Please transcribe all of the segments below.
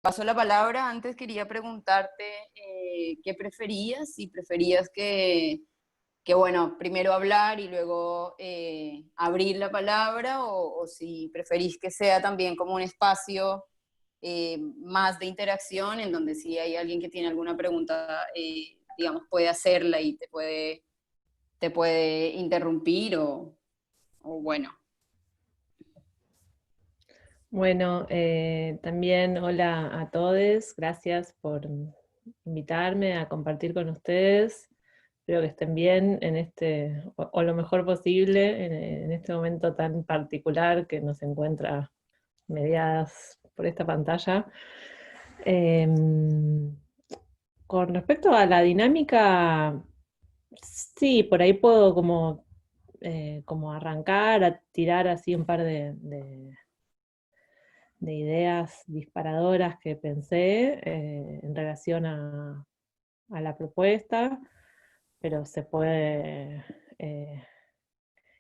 Paso la palabra. Antes quería preguntarte qué preferías, si preferías que, bueno, primero hablar y luego abrir la palabra, o si preferís que sea también como un espacio más de interacción, en donde si hay alguien que tiene alguna pregunta, digamos, puede hacerla y te puede interrumpir o bueno. Bueno, también hola a todos, gracias por invitarme a compartir con ustedes. Espero que estén bien en o lo mejor posible en este momento tan particular que nos encuentra mediadas por esta pantalla. Em, con respecto a la dinámica, sí, por ahí puedo como arrancar a tirar así un par de ideas disparadoras que pensé en relación a la propuesta, pero se puede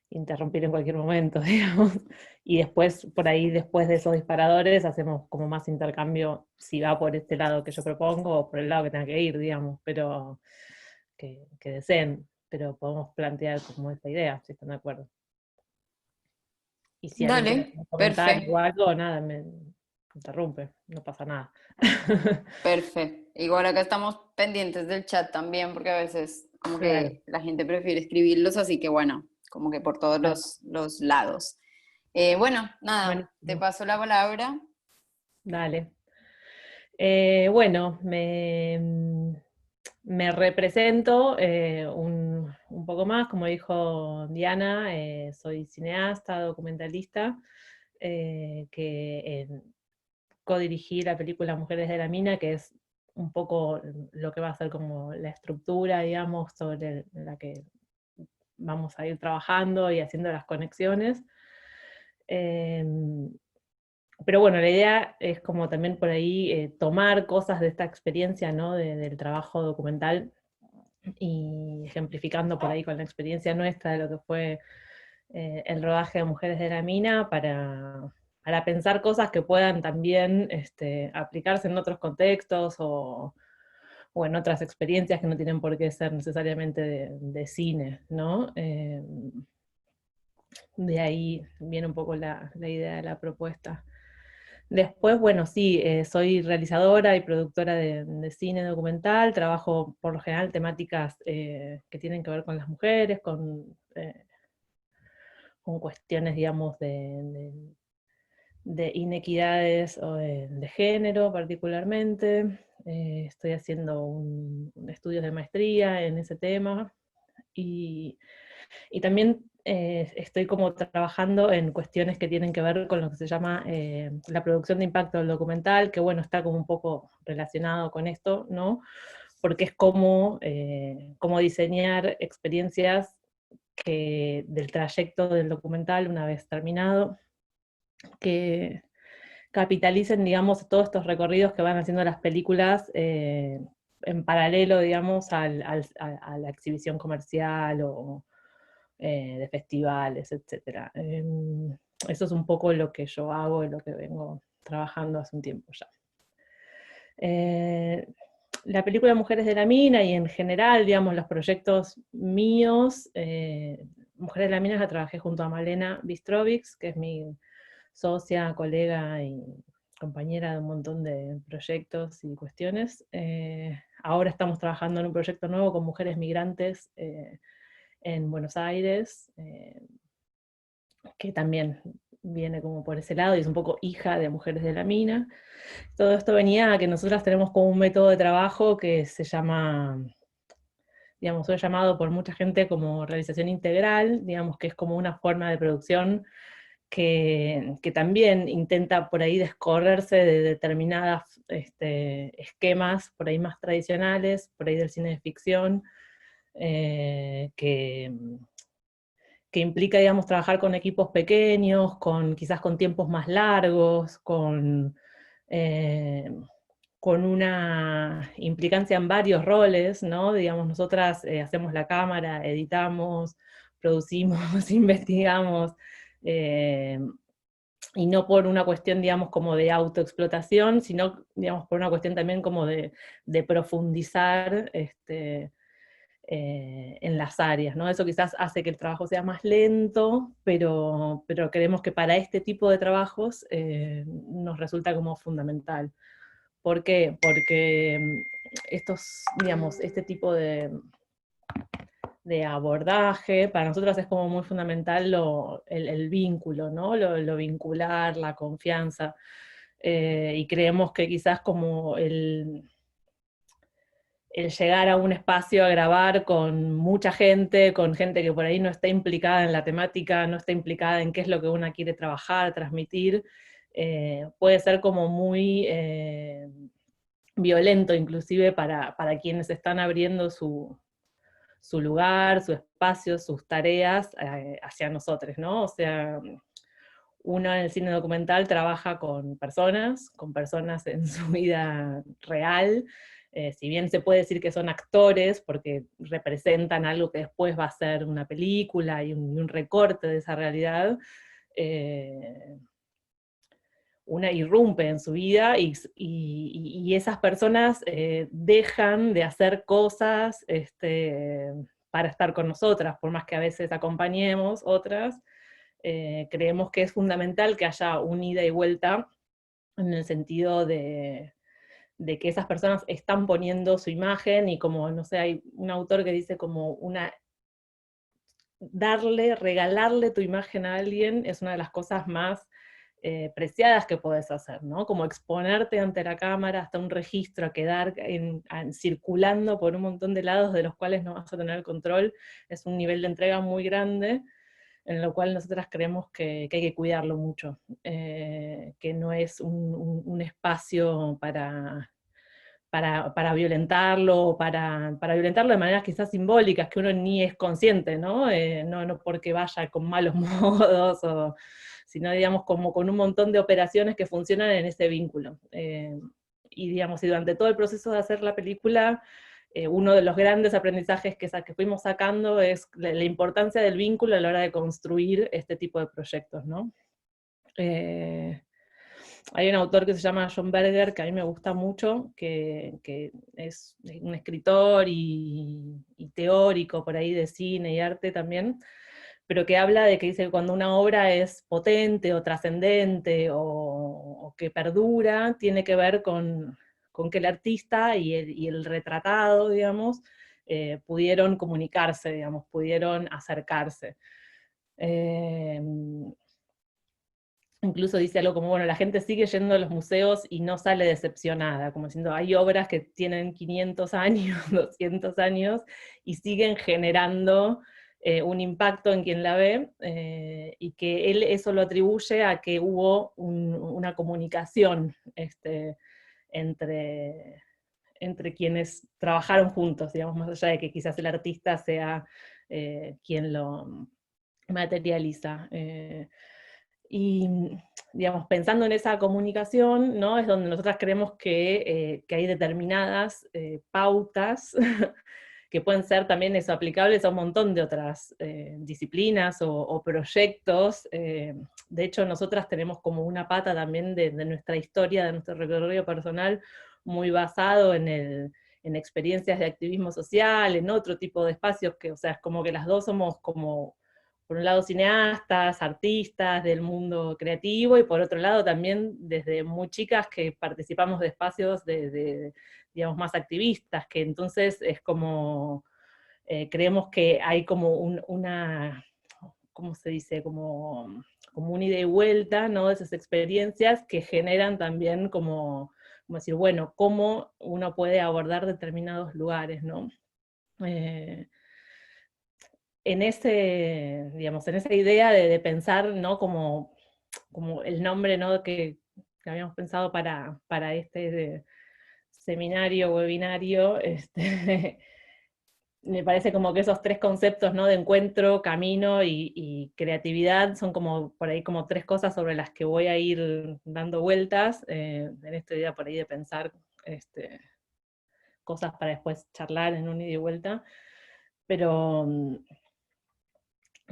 interrumpir en cualquier momento, digamos. Y después, por ahí, después de esos disparadores, hacemos como más intercambio si va por este lado que yo propongo o por el lado que tenga que ir, digamos, pero que deseen, pero podemos plantear como esta idea, si están de acuerdo. Y si alguien quiere hacer Dale, un comentario o perfecto, algo, nada, me interrumpe, no pasa nada. perfecto. Igual acá estamos pendientes del chat también, porque a veces como Claro, que la gente prefiere escribirlos, así que bueno, como que por todos claro. los lados. Bueno, nada, te Buenísimo. paso la palabra. Dale. Bueno, me represento un poco más, como dijo Diana, soy cineasta, documentalista, que codirigí la película Mujeres de la Mina, que es un poco lo que va a ser como la estructura, digamos, sobre la que vamos a ir trabajando y haciendo las conexiones. Em, pero bueno, la idea es como también por ahí tomar cosas de esta experiencia, ¿no? Del trabajo documental y ejemplificando por ahí con la experiencia nuestra de lo que fue el rodaje de Mujeres de la Mina para pensar cosas que puedan también aplicarse en otros contextos o en otras experiencias que no tienen por qué ser necesariamente de cine, ¿no? De ahí viene un poco la idea de la propuesta. Después, bueno, sí, soy realizadora y productora de cine documental, trabajo por lo general temáticas que tienen que ver con las mujeres, con cuestiones, digamos, de inequidades o de género particularmente. Estoy haciendo estudios de maestría en ese tema y también estoy como trabajando en cuestiones que tienen que ver con lo que se llama la producción de impacto del documental, que bueno, está como un poco relacionado con esto, ¿no? Porque es como diseñar experiencias del trayecto del documental una vez terminado, que capitalicen, digamos, todos estos recorridos que van haciendo las películas en paralelo, digamos, a la exhibición comercial o de festivales, etcétera. Eso es un poco lo que yo hago y lo que vengo trabajando hace un tiempo ya. Eh, la película Mujeres de la Mina y en general, digamos, los proyectos míos, Mujeres de la Mina la trabajé junto a Malena Bistrovics, que es mi socia, colega y compañera de un montón de proyectos y cuestiones. Ahora estamos trabajando en un proyecto nuevo con mujeres migrantes en Buenos Aires, que también viene como por ese lado y es un poco hija de Mujeres de la Mina. Todo esto venía a que nosotras tenemos como un método de trabajo que se llama, digamos, fue llamado por mucha gente como realización integral, digamos que es como una forma de producción que también intenta por ahí descorrerse de determinadas esquemas por ahí más tradicionales, por ahí del cine de ficción, eh, que, que implica, digamos, trabajar con equipos pequeños, quizás con tiempos más largos, eh, con una implicancia en varios roles, ¿no? Digamos, nosotras hacemos la cámara, editamos, producimos, investigamos, eh, y no por una cuestión, digamos, como de autoexplotación, sino, digamos, por una cuestión también como de profundizar en las áreas, ¿no? Eso quizás hace que el trabajo sea más lento, pero creemos que para este tipo de trabajos nos resulta como fundamental. ¿Por qué? Porque digamos, este tipo de abordaje, para nosotros es como muy fundamental el vínculo, ¿no? Lo vincular, la confianza, y creemos que quizás como el llegar a un espacio a grabar con gente que por ahí no está implicada en la temática, no está implicada en qué es lo que uno quiere trabajar, transmitir, puede ser como muy violento inclusive para quienes están abriendo su lugar, su espacio, sus tareas hacia nosotros, ¿no? O sea, uno en el cine documental trabaja con personas en su vida real, si bien se puede decir que son actores, porque representan algo que después va a ser una película y un recorte de esa realidad, eh, una irrumpe en su vida y esas personas dejan de hacer cosas para estar con nosotras, por más que a veces acompañemos otras, creemos que es fundamental que haya un ida y vuelta en el sentido de que esas personas están poniendo su imagen y como, no sé, hay un autor que dice como regalarle tu imagen a alguien es una de las cosas más preciadas que puedes hacer, ¿no? Como exponerte ante la cámara hasta un registro, a quedar circulando por un montón de lados de los cuales no vas a tener control, es un nivel de entrega muy grande, en lo cual nosotras creemos que hay que cuidarlo mucho, que no es un espacio para violentarlo, para violentarlo de maneras quizás simbólicas, que uno ni es consciente, ¿no? No porque vaya con malos modos, sino digamos como con un montón de operaciones que funcionan en ese vínculo. Y digamos, y durante todo el proceso de hacer la película, uno de los grandes aprendizajes que fuimos sacando es la importancia del vínculo a la hora de construir este tipo de proyectos, ¿no? Hay un autor que se llama John Berger, que a mí me gusta mucho, que es un escritor y teórico por ahí de cine y arte también, pero que habla de que dice que cuando una obra es potente o trascendente o que perdura, tiene que ver con que el artista y el retratado, digamos, pudieron comunicarse, digamos, pudieron acercarse. Eh, Incluso dice algo como, bueno, la gente sigue yendo a los museos y no sale decepcionada, como diciendo, hay obras que tienen 500 años, 200 años, y siguen generando un impacto en quien la ve, y que él eso lo atribuye a que hubo una comunicación entre, entre quienes trabajaron juntos, digamos, más allá de que quizás el artista sea quien lo materializa. Y, digamos, pensando en esa comunicación, ¿no? Es donde nosotras creemos que hay determinadas pautas que pueden ser también eso, aplicables a un montón de otras disciplinas o proyectos. De hecho, nosotras tenemos como una pata también de nuestra historia, de nuestro recorrido personal, muy basado en experiencias de activismo social, en otro tipo de espacios, que, o sea, es como que las dos somos como por un lado cineastas, artistas del mundo creativo, y por otro lado también desde muy chicas que participamos de espacios digamos, más activistas, que entonces es como, creemos que hay como ¿cómo se dice? Como un ida y vuelta, ¿no? De esas experiencias que generan también como decir, bueno, cómo uno puede abordar determinados lugares, ¿no? Eh, digamos, en esa idea de pensar, ¿no? Como el nombre, ¿no? Que habíamos pensado para este seminario, webinario, me parece como que esos tres conceptos, ¿no? De encuentro, camino y creatividad son como por ahí como tres cosas sobre las que voy a ir dando vueltas, en esta idea por ahí de pensar cosas para después charlar en un ida y vuelta. Pero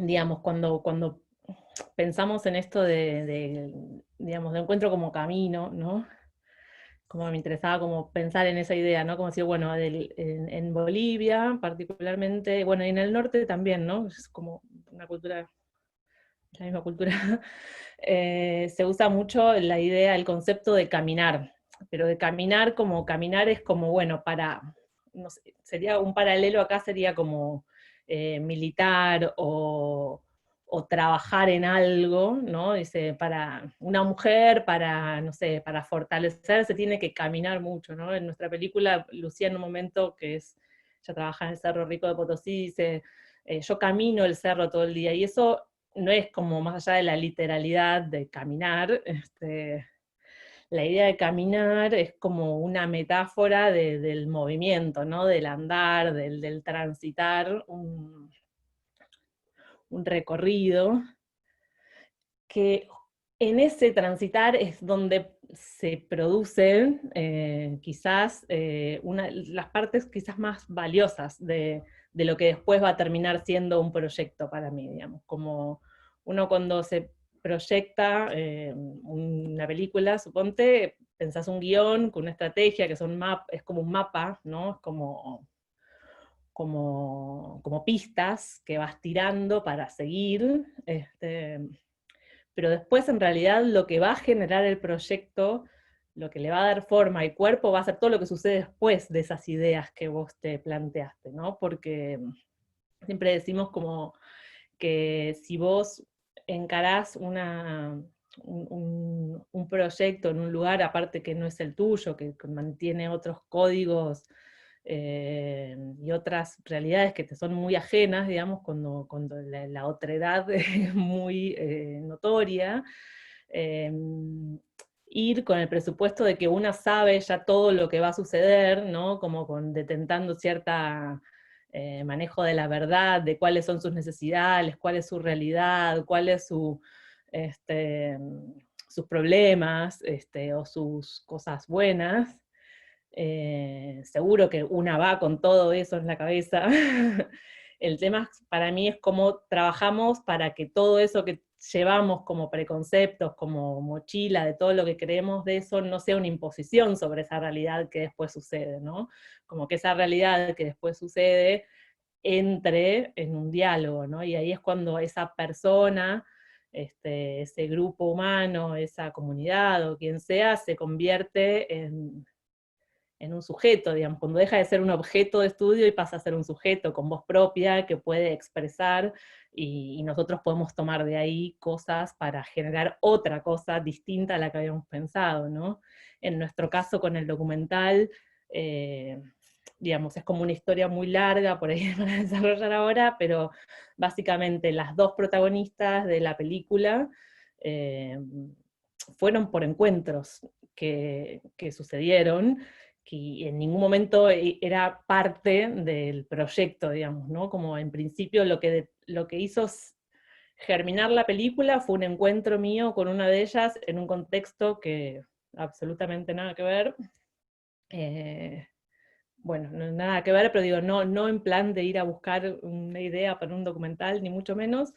digamos, cuando pensamos en esto digamos, de encuentro como camino, ¿no? Como me interesaba como pensar en esa idea, ¿no? Como decir, bueno, en Bolivia particularmente, bueno, y en el norte también, ¿no? Es como una cultura, la misma cultura, se usa mucho la idea, el concepto de caminar, pero de caminar como caminar es como, bueno, no sé, sería un paralelo acá, sería como militar o trabajar en algo, ¿no? Dice, para una mujer, para, no sé, para fortalecerse tiene que caminar mucho, ¿no? En nuestra película, Lucía en un momento ella trabaja en el Cerro Rico de Potosí, dice, yo camino el cerro todo el día, y eso no es como más allá de la literalidad de caminar, la idea de caminar es como una metáfora del movimiento, ¿no? Del andar, del transitar un recorrido, que en ese transitar es donde se producen quizás las partes quizás más valiosas de lo que después va a terminar siendo un proyecto para mí, digamos, como uno cuando se proyecta una película, suponte, pensás un guión con una estrategia que es como un mapa, ¿no? Es como pistas que vas tirando para seguir, pero después en realidad lo que va a generar el proyecto, lo que le va a dar forma y cuerpo, va a ser todo lo que sucede después de esas ideas que vos te planteaste, ¿no? Porque siempre decimos como que si vos encarás un proyecto en un lugar, aparte que no es el tuyo, que mantiene otros códigos y otras realidades que te son muy ajenas, digamos, cuando la otredad es muy notoria, eh, ir con el presupuesto de que una sabe ya todo lo que va a suceder, ¿no? Como detentando cierta manejo de la verdad, de cuáles son sus necesidades, cuál es su realidad, cuál es este, sus problemas o sus cosas buenas. Seguro que una va con todo eso en la cabeza. El tema para mí es cómo trabajamos para que todo eso que llevamos como preconceptos, como mochila de todo lo que creemos de eso, no sea una imposición sobre esa realidad que después sucede, ¿no? Como que esa realidad que después sucede entre en un diálogo, ¿no? Y ahí es cuando esa persona, ese grupo humano, esa comunidad o quien sea, se convierte en un sujeto, digamos, cuando deja de ser un objeto de estudio y pasa a ser un sujeto con voz propia que puede expresar y nosotros podemos tomar de ahí cosas para generar otra cosa distinta a la que habíamos pensado, ¿no? En nuestro caso con el documental, eh, digamos, es como una historia muy larga por ahí para desarrollar ahora, pero básicamente las dos protagonistas de la película eh, fueron por encuentros que sucedieron, que en ningún momento era parte del proyecto, digamos, ¿no? Como en principio lo que hizo germinar la película fue un encuentro mío con una de ellas en un contexto que absolutamente nada que ver. Eh, bueno, no, nada que ver, pero digo, no en plan de ir a buscar una idea para un documental, ni mucho menos,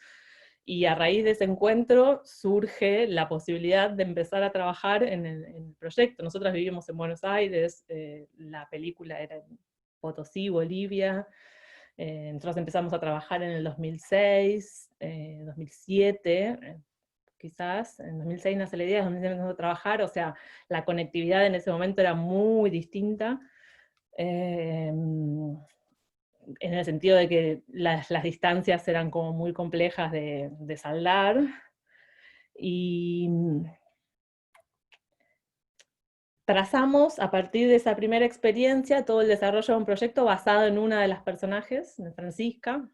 y a raíz de ese encuentro surge la posibilidad de empezar a trabajar en el proyecto. Nosotras vivimos en Buenos Aires, la película era en Potosí, Bolivia, nosotros empezamos a trabajar en el 2006, 2007, quizás, en 2006 nace la idea, en 2006 empezamos a trabajar, o sea, la conectividad en ese momento era muy distinta, en el sentido de que las distancias eran como muy complejas de saldar, y trazamos a partir de esa primera experiencia todo el desarrollo de un proyecto basado en una de las personajes, de Francisca,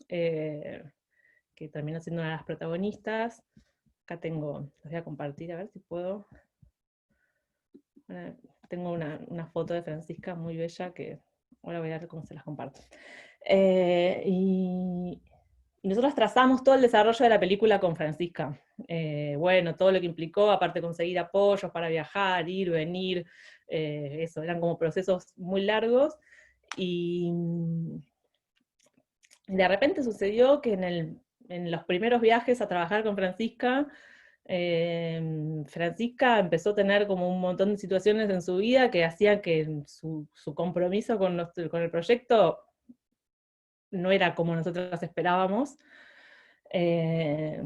eh, que terminó siendo una de las protagonistas. Acá les voy a compartir, a ver si puedo. Tengo una foto de Francisca muy bella que ahora voy a ver cómo se las comparto. Y nosotros trazamos todo el desarrollo de la película con Francisca. Bueno, todo lo que implicó, aparte conseguir apoyos para viajar, ir, venir, eso, eran como procesos muy largos. Y de repente sucedió que en los primeros viajes a trabajar con Francisca, Francisca empezó a tener como un montón de situaciones en su vida que hacían que su compromiso con el proyecto no era como nosotros esperábamos. Eh,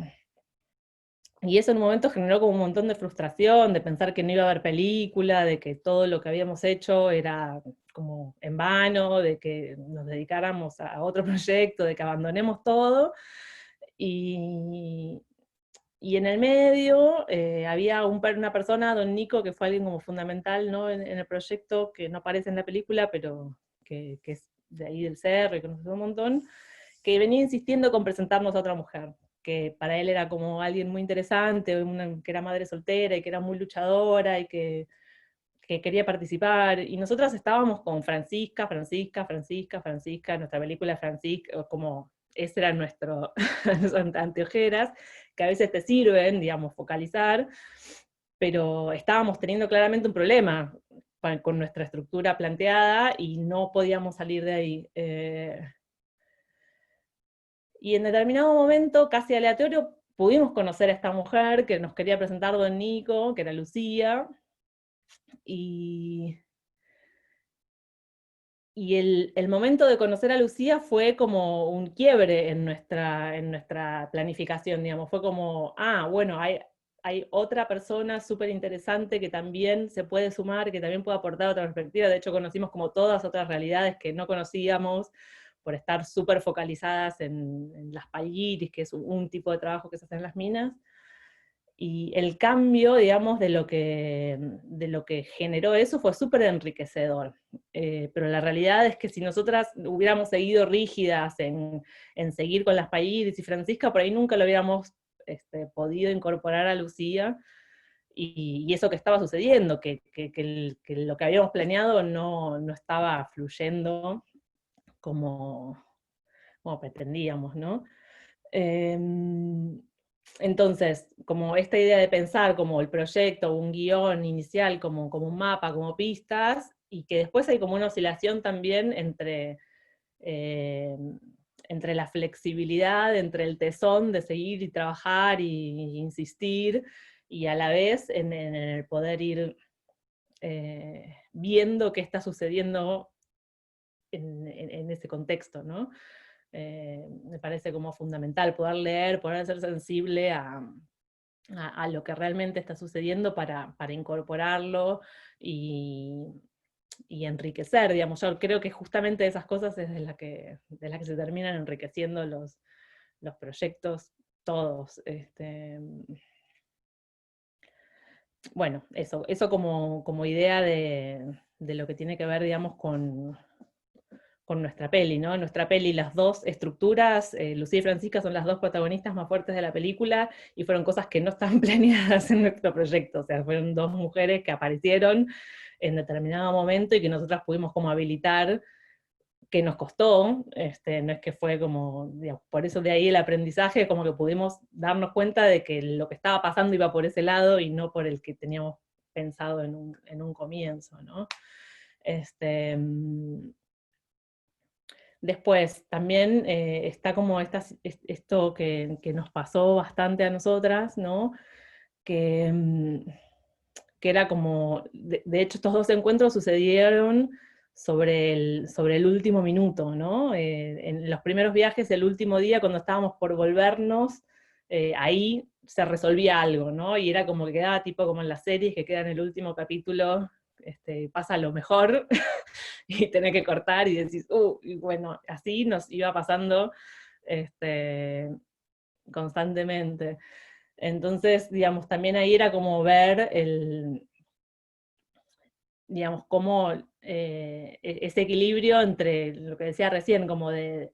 y eso en un momento generó como un montón de frustración, de pensar que no iba a haber película, de que todo lo que habíamos hecho era como en vano, de que nos dedicáramos a otro proyecto, de que abandonemos todo. Y, y en el medio había una persona, don Nico, que fue alguien como fundamental, ¿no? En el proyecto, que no aparece en la película, pero que es de ahí del cerro y que nos ayudó un montón, que venía insistiendo con presentarnos a otra mujer, que para él era como alguien muy interesante, que era madre soltera y que era muy luchadora y que quería participar, y nosotras estábamos con Francisca, Francisca, Francisca, Francisca, nuestra película Francisca, como ese era nuestro, nuestras anteojeras, que a veces te sirven, digamos, focalizar, pero estábamos teniendo claramente un problema con nuestra estructura planteada y no podíamos salir de ahí. Y en determinado momento, casi aleatorio, pudimos conocer a esta mujer que nos quería presentar don Nico, que era Lucía, y el momento de conocer a Lucía fue como un quiebre en nuestra planificación, digamos, fue como, bueno, hay otra persona súper interesante que también se puede sumar, que también puede aportar otra perspectiva. De hecho conocimos como todas otras realidades que no conocíamos, por estar súper focalizadas en las pallitis, que es un tipo de trabajo que se hace en las minas. Y el cambio, digamos, de lo que generó eso fue súper enriquecedor. Pero la realidad es que si nosotras hubiéramos seguido rígidas en seguir con las Pairis y Francisca, por ahí nunca lo hubiéramos podido incorporar a Lucía, y eso que estaba sucediendo, que lo que habíamos planeado no estaba fluyendo como, como pretendíamos, ¿no? Entonces, como esta idea de pensar como el proyecto, un guión inicial, como un mapa, como pistas, y que después hay como una oscilación también eh, entre la flexibilidad, entre el tesón de seguir y trabajar y insistir, y a la vez en el poder ir viendo qué está sucediendo en ese contexto, ¿no? Me parece como fundamental poder leer, poder ser sensible a lo que realmente está sucediendo para incorporarlo y, y enriquecer, digamos. Yo creo que justamente esas cosas es de la que se terminan enriqueciendo los proyectos todos. Bueno, eso como idea de lo que tiene que ver, digamos, con nuestra peli, ¿no? En nuestra peli las dos estructuras, Lucía y Francisca son las dos protagonistas más fuertes de la película, y fueron cosas que no estaban planeadas en nuestro proyecto, o sea, fueron dos mujeres que aparecieron en determinado momento y que nosotras pudimos como habilitar, que nos costó, no es que fue como, digamos, por eso de ahí el aprendizaje, como que pudimos darnos cuenta de que lo que estaba pasando iba por ese lado y no por el que teníamos pensado en un comienzo, ¿no? Este, Después, también está como esto que nos pasó bastante a nosotras, ¿no? Que, que era como, de hecho estos dos encuentros sucedieron sobre el último minuto, ¿no? En los primeros viajes, el último día, cuando estábamos por volvernos, ahí se resolvía algo, ¿no? Y era como que quedaba tipo como en las series, que queda en el último capítulo, pasa lo mejor, y tenés que cortar y decís, y bueno, así nos iba pasando constantemente. Entonces, digamos, también ahí era como ver digamos, cómo ese equilibrio entre lo que decía recién, como de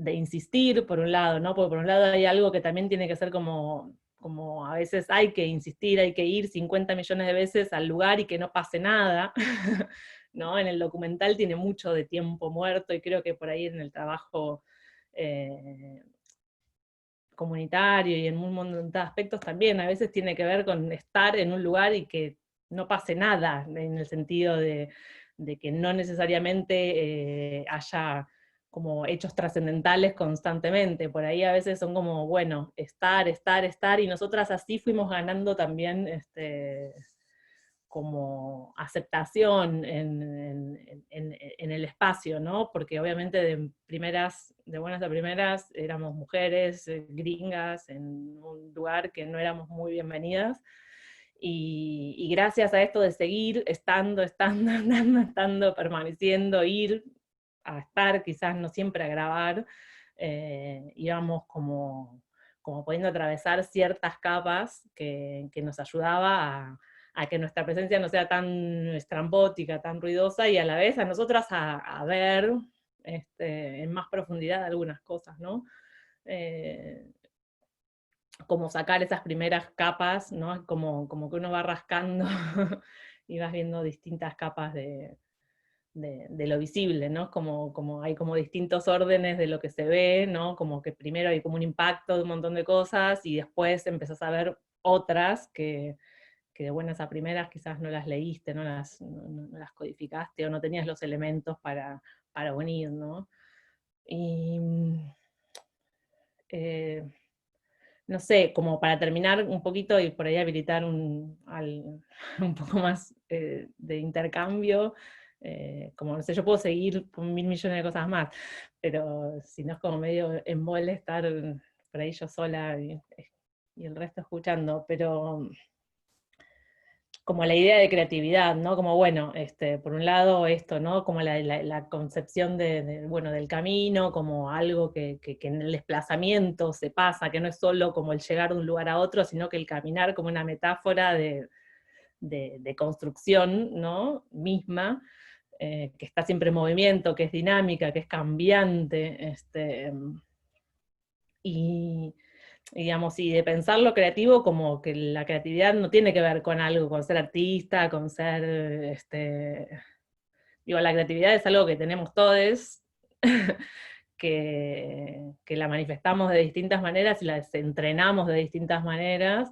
insistir por un lado, ¿no? Porque por un lado hay algo que también tiene que ser como a veces hay que insistir, hay que ir 50 millones de veces al lugar y que no pase nada, ¿no? En el documental tiene mucho de tiempo muerto, y creo que por ahí en el trabajo comunitario y en un montón de aspectos también, a veces tiene que ver con estar en un lugar y que no pase nada, en el sentido de que no necesariamente haya como hechos trascendentales constantemente. Por ahí a veces son como, bueno, estar, estar, estar, y nosotras así fuimos ganando también como aceptación en el espacio, ¿no? Porque obviamente de buenas a primeras éramos mujeres gringas en un lugar que no éramos muy bienvenidas, y gracias a esto de seguir estando, estando, andando, estando, permaneciendo, ir a estar, quizás no siempre a grabar, íbamos como pudiendo atravesar ciertas capas que nos ayudaba a que nuestra presencia no sea tan estrambótica, tan ruidosa, y a la vez a nosotras a ver en más profundidad algunas cosas, ¿no? Como sacar esas primeras capas, ¿no? Como que uno va rascando y vas viendo distintas capas de lo visible, ¿no? Como hay como distintos órdenes de lo que se ve, ¿no? Como que primero hay como un impacto de un montón de cosas, y después empezás a ver otras que de buenas a primeras quizás no las leíste, no las codificaste, o no tenías los elementos para unir, ¿no? Y eh, no sé, como para terminar un poquito y por ahí habilitar un poco más de intercambio, como no sé, yo puedo seguir con mil millones de cosas más, pero si no es como medio embole estar por ahí yo sola y el resto escuchando, pero como la idea de creatividad, ¿no? Como, bueno, por un lado esto, ¿no? Como la concepción bueno, del camino, como algo que en el desplazamiento se pasa, que no es solo como el llegar de un lugar a otro, sino que el caminar como una metáfora de construcción, ¿no? Misma, que está siempre en movimiento, que es dinámica, que es cambiante, y digamos, y de pensar lo creativo como que la creatividad no tiene que ver con algo, con ser artista, con ser, digo, la creatividad es algo que tenemos todos, que la manifestamos de distintas maneras y la entrenamos de distintas maneras,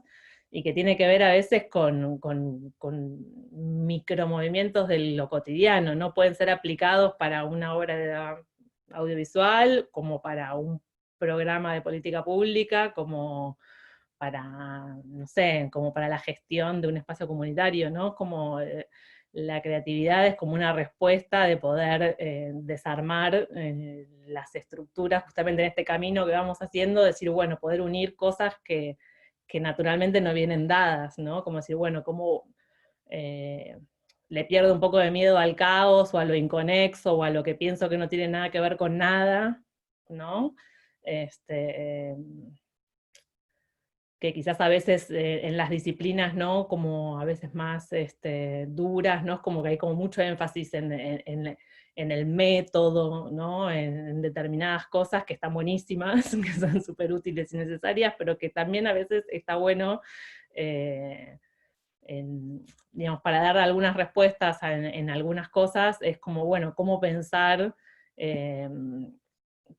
y que tiene que ver a veces con micromovimientos de lo cotidiano, no pueden ser aplicados para una obra audiovisual, como para un programa de política pública, como para, no sé, como para la gestión de un espacio comunitario, ¿no? Como la creatividad es como una respuesta de poder desarmar las estructuras justamente en este camino que vamos haciendo, decir, bueno, poder unir cosas que naturalmente no vienen dadas, ¿no? Como decir, bueno, cómo le pierdo un poco de miedo al caos, o a lo inconexo, o a lo que pienso que no tiene nada que ver con nada, ¿no? Este, que quizás a veces en las disciplinas, ¿no? Como a veces más duras, ¿no? Es como que hay como mucho énfasis en el método, ¿no? En determinadas cosas que están buenísimas, que son súper útiles y necesarias, pero que también a veces está bueno, eh, digamos, para dar algunas respuestas en algunas cosas, es como, bueno, cómo pensar eh,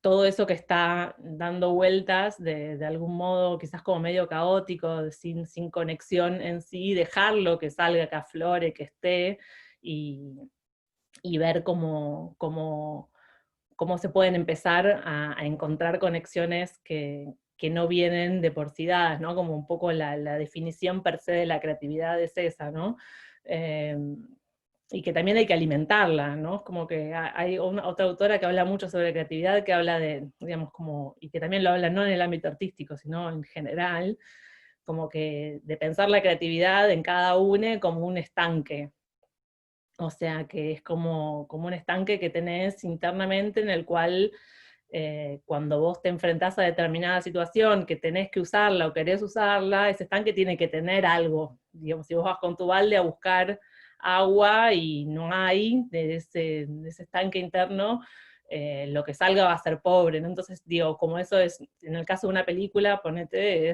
todo eso que está dando vueltas de algún modo quizás como medio caótico, sin conexión en sí, dejarlo que salga, que aflore, que esté, y, y ver cómo se pueden empezar a encontrar conexiones que no vienen de por sí dadas, ¿no? Como un poco la definición per se de la creatividad es esa, ¿no? Eh, y que también hay que alimentarla, ¿no? Como que hay otra autora que habla mucho sobre creatividad, que habla de, digamos, como, y que también lo habla no en el ámbito artístico, sino en general, como que de pensar la creatividad en cada uno como un estanque. O sea, que es como un estanque que tenés internamente en el cual cuando vos te enfrentás a determinada situación, que tenés que usarla o querés usarla, ese estanque tiene que tener algo. Digamos, si vos vas con tu balde a buscar agua y no hay de ese estanque interno, lo que salga va a ser pobre, ¿no? Entonces, digo, como eso es, en el caso de una película, ponete,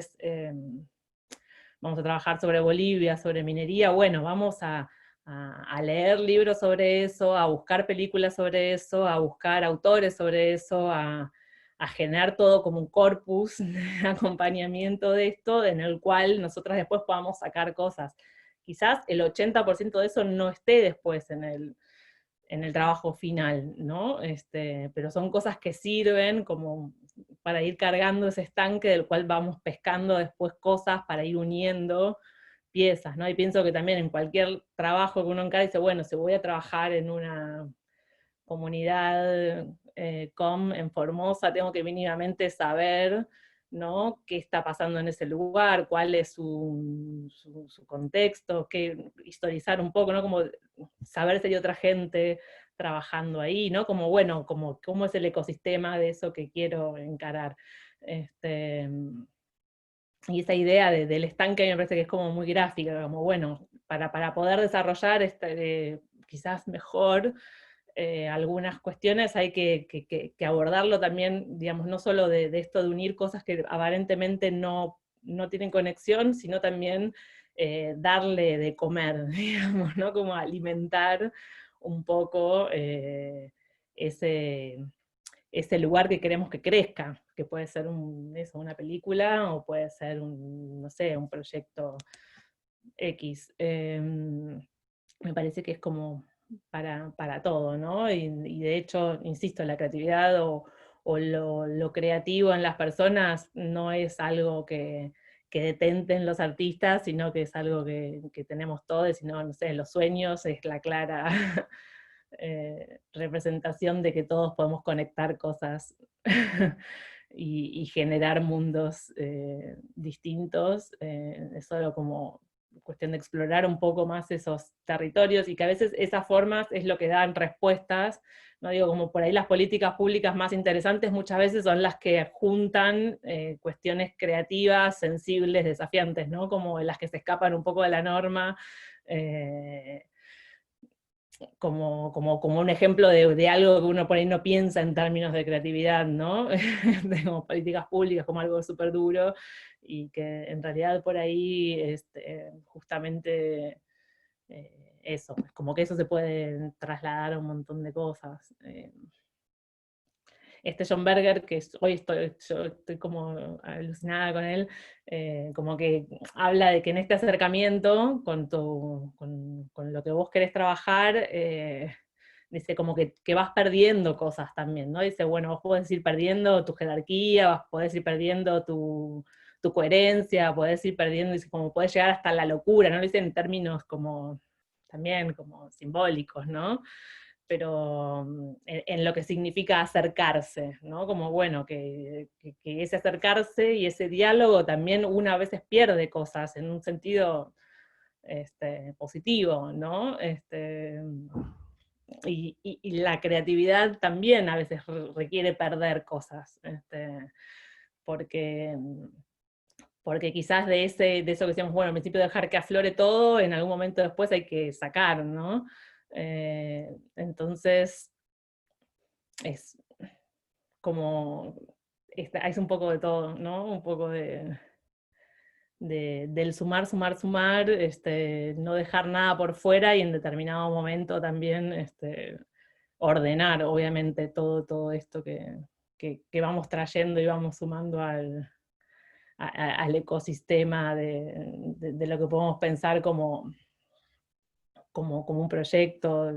vamos a trabajar sobre Bolivia, sobre minería, bueno, vamos a leer libros sobre eso, a buscar películas sobre eso, a buscar autores sobre eso, a generar todo como un corpus de acompañamiento de esto, en el cual nosotras después podamos sacar cosas. Quizás el 80% de eso no esté después en el trabajo final, ¿no? Pero son cosas que sirven como para ir cargando ese estanque del cual vamos pescando después cosas para ir uniendo piezas, ¿no? Y pienso que también en cualquier trabajo que uno encara dice, bueno, si voy a trabajar en una comunidad en Formosa, tengo que mínimamente saber, ¿no?, qué está pasando en ese lugar, cuál es su contexto, historizar un poco, ¿no?, como saber si hay otra gente trabajando ahí, ¿no? Como, bueno, como cómo es el ecosistema de eso que quiero encarar. Y esa idea del estanque a mí me parece que es como muy gráfica, como, bueno, para poder desarrollar quizás mejor algunas cuestiones hay que abordarlo también, digamos, no solo de esto de unir cosas que aparentemente no tienen conexión, sino también darle de comer, digamos, ¿no? Como alimentar un poco ese lugar que queremos que crezca, que puede ser una película o puede ser no sé, un proyecto X. Me parece que es como para todo, ¿no? Y de hecho, insisto, la creatividad o lo creativo en las personas no es algo que detenten los artistas, sino que es algo que tenemos todos, sino, no sé, los sueños es la clara representación de que todos podemos conectar cosas y generar mundos distintos. Es solo como cuestión de explorar un poco más esos territorios y que a veces esas formas es lo que dan respuestas, no digo como por ahí las políticas públicas más interesantes muchas veces son las que juntan cuestiones creativas, sensibles, desafiantes, ¿no? Como las que se escapan un poco de la norma, como un ejemplo de algo que uno por ahí no piensa en términos de creatividad, ¿no? Como políticas públicas, como algo súper duro, y que en realidad por ahí justamente eso, como que eso se puede trasladar a un montón de cosas. John Berger, que hoy yo estoy como alucinada con él, como que habla de que en este acercamiento con lo que vos querés trabajar, dice como que vas perdiendo cosas también, ¿no? Dice, bueno, vos podés ir perdiendo tu jerarquía, podés ir perdiendo tu coherencia, podés ir perdiendo, dice, como podés llegar hasta la locura, ¿no? Lo dice en términos como también como simbólicos, ¿no? Pero en lo que significa acercarse, ¿no? Como bueno, que ese acercarse y ese diálogo también una a veces pierde cosas en un sentido positivo, ¿no? Y la creatividad también a veces requiere perder cosas, porque, porque quizás de eso que decíamos, bueno, al principio dejar que aflore todo, en algún momento después hay que sacar, ¿no? Entonces, es como, es un poco de todo, ¿no? Un poco del sumar, sumar, sumar, no dejar nada por fuera y en determinado momento también ordenar, obviamente, todo esto que vamos trayendo y vamos sumando al ecosistema de lo que podemos pensar como un proyecto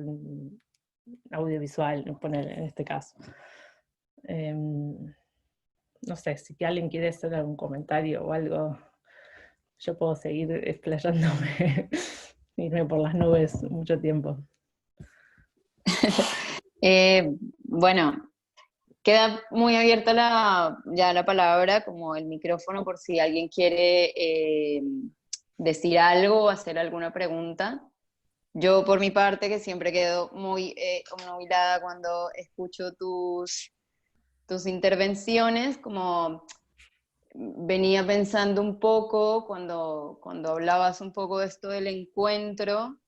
audiovisual, poner en este caso. No sé, si alguien quiere hacer algún comentario o algo, yo puedo seguir explayándome, irme por las nubes mucho tiempo. Bueno, queda muy abierta ya la palabra, como el micrófono, por si alguien quiere decir algo o hacer alguna pregunta. Yo, por mi parte, que siempre quedo muy obnubilada cuando escucho tus intervenciones, como venía pensando un poco cuando hablabas un poco de esto del encuentro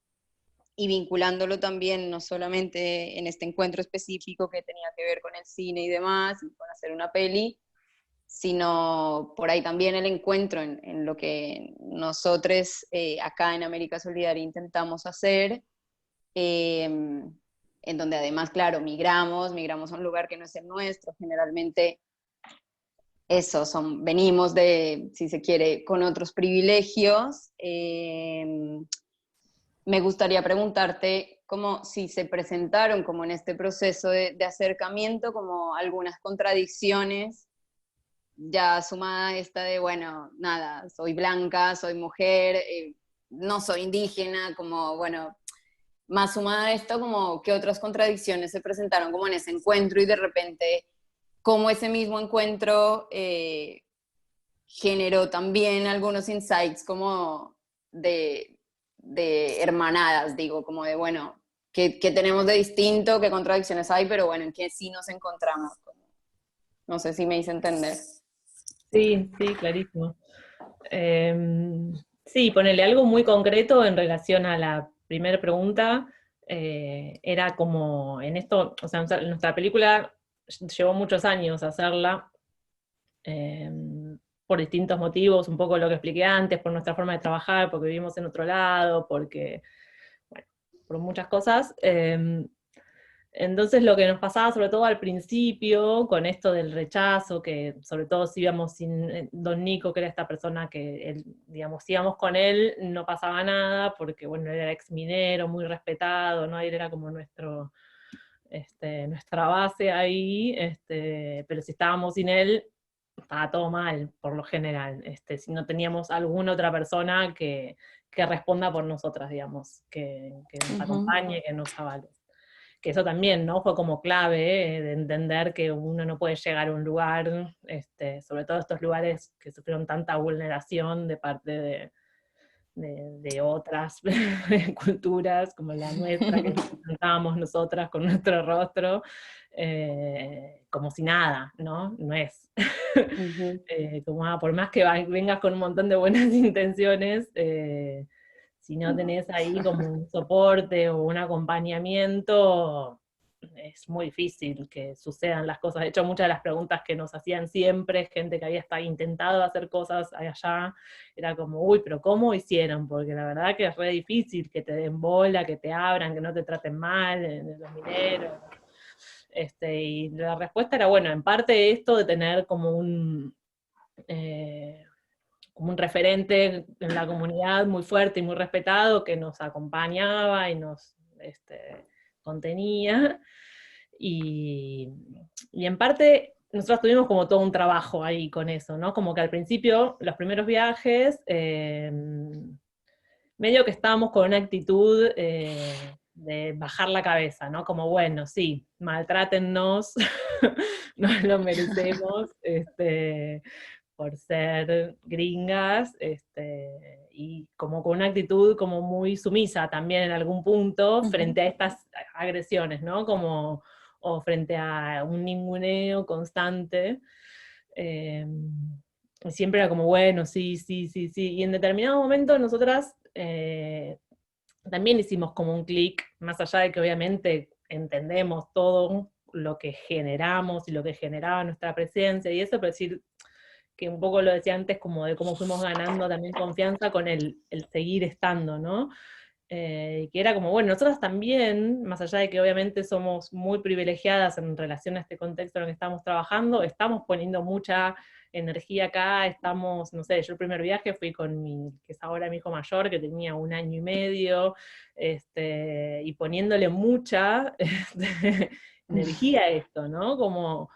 y vinculándolo también no solamente en este encuentro específico que tenía que ver con el cine y demás, y con hacer una peli, sino por ahí también el encuentro en lo que nosotros acá en América Solidaria intentamos hacer, en donde además, claro, migramos a un lugar que no es el nuestro, generalmente eso, venimos de, si se quiere, con otros privilegios. Me gustaría preguntarte como si se presentaron como en este proceso de acercamiento como algunas contradicciones, ya sumada a esta de, bueno, nada, soy blanca, soy mujer, no soy indígena, como, bueno, más sumada a esto, como que otras contradicciones se presentaron como en ese encuentro y de repente, como ese mismo encuentro generó también algunos insights como de hermanadas, digo, como de, bueno, ¿qué tenemos de distinto? ¿Qué contradicciones hay? Pero bueno, en qué sí nos encontramos. No sé si me hice entender. Sí, sí, clarísimo. Sí, ponerle algo muy concreto en relación a la primera pregunta, era como en esto, o sea, nuestra película llevó muchos años hacerla, eh, por distintos motivos, un poco lo que expliqué antes, por nuestra forma de trabajar, porque vivimos en otro lado, porque, bueno, por muchas cosas. Entonces lo que nos pasaba, sobre todo al principio, con esto del rechazo, que sobre todo si íbamos sin Don Nico, que era esta persona que, digamos, si íbamos con él, no pasaba nada, porque bueno, él era ex minero, muy respetado, ¿no? Él era como nuestra base ahí, pero si estábamos sin él, estaba todo mal, por lo general, si no teníamos alguna otra persona que responda por nosotras, digamos, que nos acompañe, que nos avale. Que eso también, ¿no? Fue como clave, de entender que uno no puede llegar a un lugar, sobre todo estos lugares que sufrieron tanta vulneración de parte de otras culturas como la nuestra, que nos presentábamos nosotras con nuestro rostro, como si nada, ¿no? No es. Por más que vengas con un montón de buenas intenciones, si no tenés ahí como un soporte o un acompañamiento, es muy difícil que sucedan las cosas. De hecho, muchas de las preguntas que nos hacían siempre, gente que había hasta intentado hacer cosas allá, era como, uy, pero ¿cómo hicieron? Porque la verdad que es re difícil que te den bola, que te abran, que no te traten mal en los mineros. Y la respuesta era, bueno, en parte esto de tener como un referente en la comunidad muy fuerte y muy respetado que nos acompañaba y nos contenía. Y, y en parte nosotros tuvimos como todo un trabajo ahí con eso, ¿no? Como que al principio, los primeros viajes, medio que estábamos con una actitud de bajar la cabeza, ¿no? Como, bueno, sí, maltrátennos, nos lo merecemos, por ser gringas, y como con una actitud como muy sumisa también en algún punto frente a estas agresiones, ¿no? Como, o frente a un ninguneo constante. Eh, Siempre era como, bueno, sí, sí, sí, sí. Y en determinado momento nosotras también hicimos como un clic, más allá de que obviamente entendemos todo lo que generamos y lo que generaba nuestra presencia y eso, pero decir que un poco lo decía antes, como de cómo fuimos ganando también confianza con el seguir estando, ¿no? Que era como, bueno, nosotros también, más allá de que obviamente somos muy privilegiadas en relación a este contexto en el que estamos trabajando, estamos poniendo mucha energía acá, estamos, no sé, yo el primer viaje fui con que es ahora mi hijo mayor, que tenía 1 año y medio, y poniéndole mucha energía a esto, ¿no? Como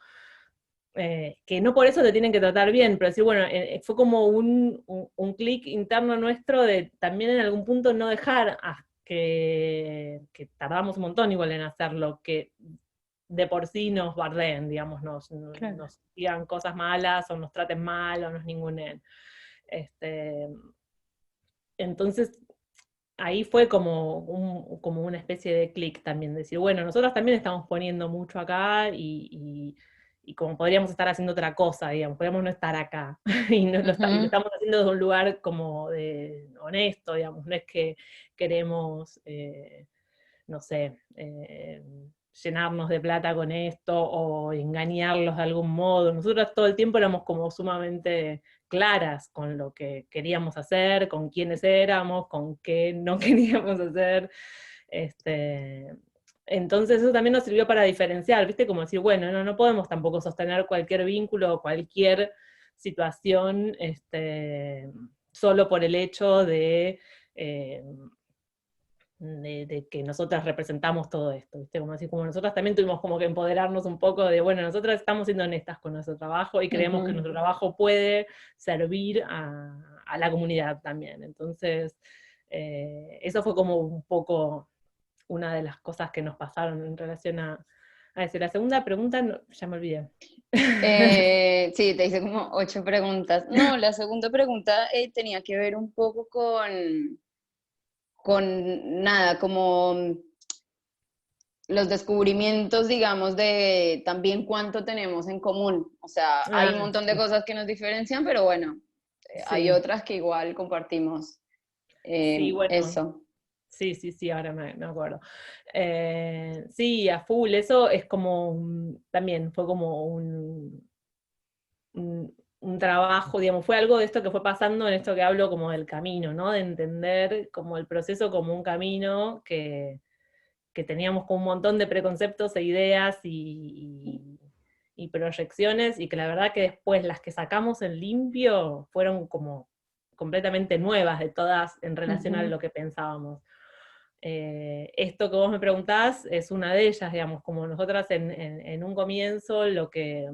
que no por eso te tienen que tratar bien, pero decir, bueno, fue como un clic interno nuestro de también en algún punto no dejar que tardamos un montón igual en hacerlo, que de por sí nos bardeen, digamos, Claro. nos digan cosas malas o nos traten mal o nos ningunen. Entonces, ahí fue como una especie de clic también, decir, bueno, nosotros también estamos poniendo mucho acá y como podríamos estar haciendo otra cosa, digamos, podríamos no estar acá, y lo estamos haciendo desde un lugar como de honesto, digamos, no es que queremos, no sé, llenarnos de plata con esto o engañarlos de algún modo. Nosotros todo el tiempo éramos como sumamente claras con lo que queríamos hacer, con quiénes éramos, con qué no queríamos hacer. Este, entonces eso también nos sirvió para diferenciar, ¿viste? Como decir, bueno, no podemos tampoco sostener cualquier vínculo o cualquier situación solo por el hecho de de que nosotras representamos todo esto, ¿viste? Como así, como nosotras también tuvimos como que empoderarnos un poco de, bueno, nosotras estamos siendo honestas con nuestro trabajo y creemos que Ujú. nuestro trabajo puede servir a la comunidad también. Entonces, eso fue como un poco una de las cosas que nos pasaron en relación a eso. La segunda pregunta, ya me olvidé. Sí, te hice como 8 preguntas. No, la segunda pregunta tenía que ver un poco con nada, como los descubrimientos, digamos, de también cuánto tenemos en común. O sea, hay un Ah, montón de sí, cosas que nos diferencian, pero bueno, hay sí, otras que igual compartimos. sí, bueno, Eso. sí, sí, sí, ahora me acuerdo. Sí, a full, eso es como, también fue como un trabajo, digamos, fue algo de esto que fue pasando en esto que hablo como del camino, ¿no? De entender como el proceso como un camino que teníamos como un montón de preconceptos e ideas y proyecciones, y que la verdad que después las que sacamos en limpio fueron como completamente nuevas de todas en relación a Ujú. lo que pensábamos. Esto que vos me preguntás es una de ellas, digamos, como nosotras en un comienzo lo que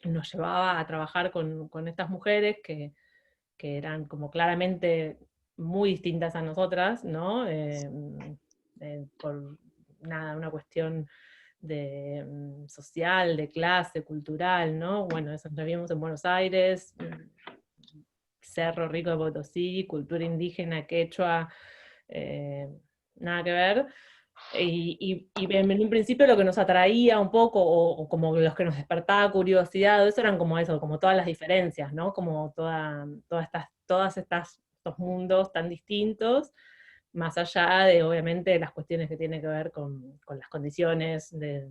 nos llevaba a trabajar con estas mujeres que eran como claramente muy distintas a nosotras, ¿no? Por nada, una cuestión de social, de clase, cultural, ¿no? Bueno, eso nos vimos en Buenos Aires, Cerro Rico de Potosí, cultura indígena, quechua, eh, nada que ver. Y en un principio lo que nos atraía un poco, o como los que nos despertaba curiosidad, eso eran como eso, como todas las diferencias, ¿no? Como estos mundos tan distintos, más allá de, obviamente, las cuestiones que tienen que ver con las condiciones de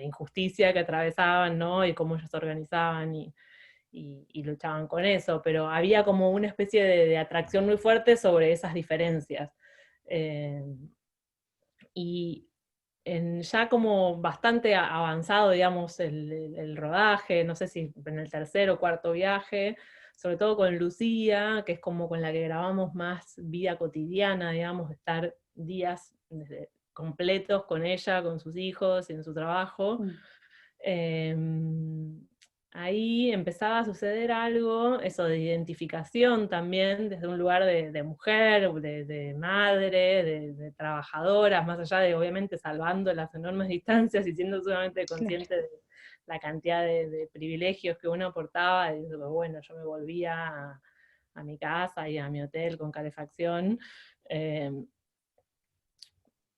injusticia que atravesaban, ¿no? Y cómo ellos se organizaban y luchaban con eso, pero había como una especie de atracción muy fuerte sobre esas diferencias. Eh, y ya como bastante avanzado, digamos, el rodaje, no sé si en el tercer o cuarto viaje, sobre todo con Lucía, que es como con la que grabamos más vida cotidiana, digamos, estar días completos con ella, con sus hijos y en su trabajo. Mm. eh, Ahí empezaba a suceder algo, eso de identificación también, desde un lugar de mujer, de madre, de trabajadora, más allá de obviamente salvando las enormes distancias y siendo sumamente Claro. consciente de la cantidad de privilegios que uno aportaba, y bueno, yo me volvía a mi casa y a mi hotel con calefacción. eh,